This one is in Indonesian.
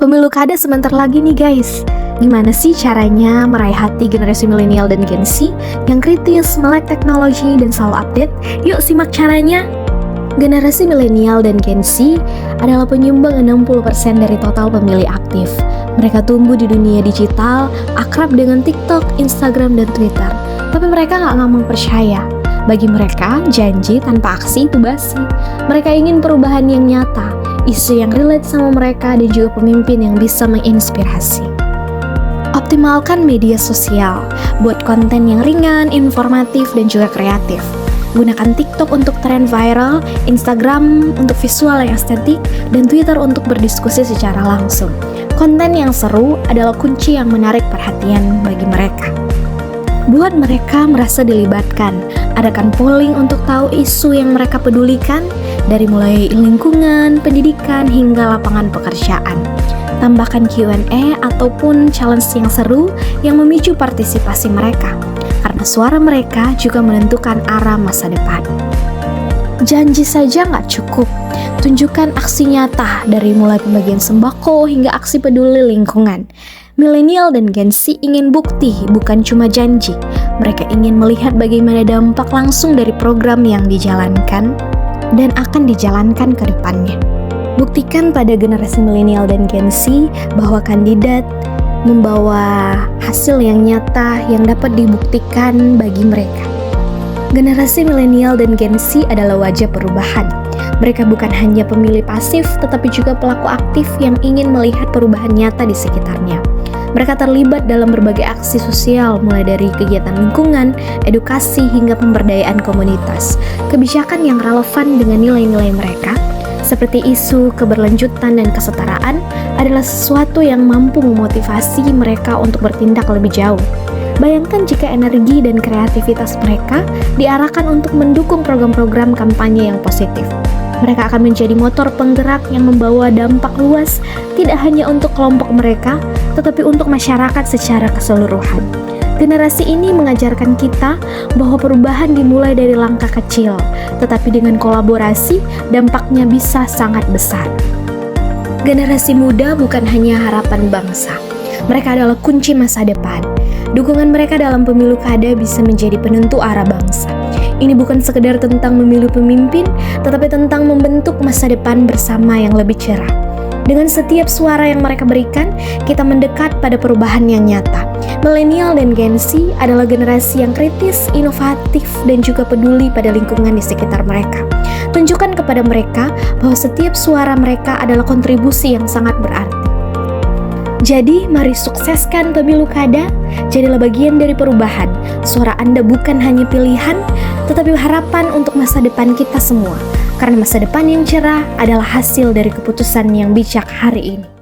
Pemilu kada sebentar lagi nih guys. Gimana sih caranya meraih hati generasi milenial dan Gen Z yang kritis, melek teknologi, dan selalu update? Yuk simak caranya! Generasi milenial dan Gen Z adalah penyumbang 60% dari total pemilih aktif. Mereka tumbuh di dunia digital, akrab dengan TikTok, Instagram, dan Twitter. Tapi mereka nggak gampang percaya. Bagi mereka, janji tanpa aksi itu basi. Mereka ingin perubahan yang nyata, isu yang relate sama mereka, dan juga pemimpin yang bisa menginspirasi. Optimalkan media sosial, buat konten yang ringan, informatif, dan juga kreatif. Gunakan TikTok untuk tren viral, Instagram untuk visual yang estetik, dan Twitter untuk berdiskusi secara langsung. Konten yang seru adalah kunci yang menarik perhatian bagi mereka. Buat mereka merasa dilibatkan, adakan polling untuk tahu isu yang mereka pedulikan, dari mulai lingkungan, pendidikan, hingga lapangan pekerjaan. Tambahkan Q&A ataupun challenge yang seru yang memicu partisipasi mereka, karena suara mereka juga menentukan arah masa depan. Janji saja nggak cukup, tunjukkan aksi nyata dari mulai pembagian sembako hingga aksi peduli lingkungan. Milenial dan Gen Z ingin bukti, bukan cuma janji. Mereka ingin melihat bagaimana dampak langsung dari program yang dijalankan dan akan dijalankan ke depannya. Buktikan pada generasi milenial dan Gen Z bahwa kandidat membawa hasil yang nyata yang dapat dibuktikan bagi mereka. Generasi milenial dan Gen Z adalah wajah perubahan. Mereka bukan hanya pemilih pasif, tetapi juga pelaku aktif yang ingin melihat perubahan nyata di sekitarnya. Mereka terlibat dalam berbagai aksi sosial, mulai dari kegiatan lingkungan, edukasi, hingga pemberdayaan komunitas. Kebijakan yang relevan dengan nilai-nilai mereka, seperti isu keberlanjutan dan kesetaraan, adalah sesuatu yang mampu memotivasi mereka untuk bertindak lebih jauh. Bayangkan jika energi dan kreativitas mereka diarahkan untuk mendukung program-program kampanye yang positif. Mereka akan menjadi motor penggerak yang membawa dampak luas, tidak hanya untuk kelompok mereka, tetapi untuk masyarakat secara keseluruhan. Generasi ini mengajarkan kita bahwa perubahan dimulai dari langkah kecil, tetapi dengan kolaborasi, dampaknya bisa sangat besar. Generasi muda bukan hanya harapan bangsa. Mereka adalah kunci masa depan. Dukungan mereka dalam pemilu kada bisa menjadi penentu arah bangsa. Ini bukan sekedar tentang memilih pemimpin, tetapi tentang membentuk masa depan bersama yang lebih cerah. Dengan setiap suara yang mereka berikan, kita mendekat pada perubahan yang nyata. Milenial dan Gen Z adalah generasi yang kritis, inovatif, dan juga peduli pada lingkungan di sekitar mereka. Tunjukkan kepada mereka bahwa setiap suara mereka adalah kontribusi yang sangat berarti. Jadi, mari sukseskan pemilu kada, jadilah bagian dari perubahan. Suara Anda bukan hanya pilihan, tetapi harapan untuk masa depan kita semua. Karena masa depan yang cerah adalah hasil dari keputusan yang bijak hari ini.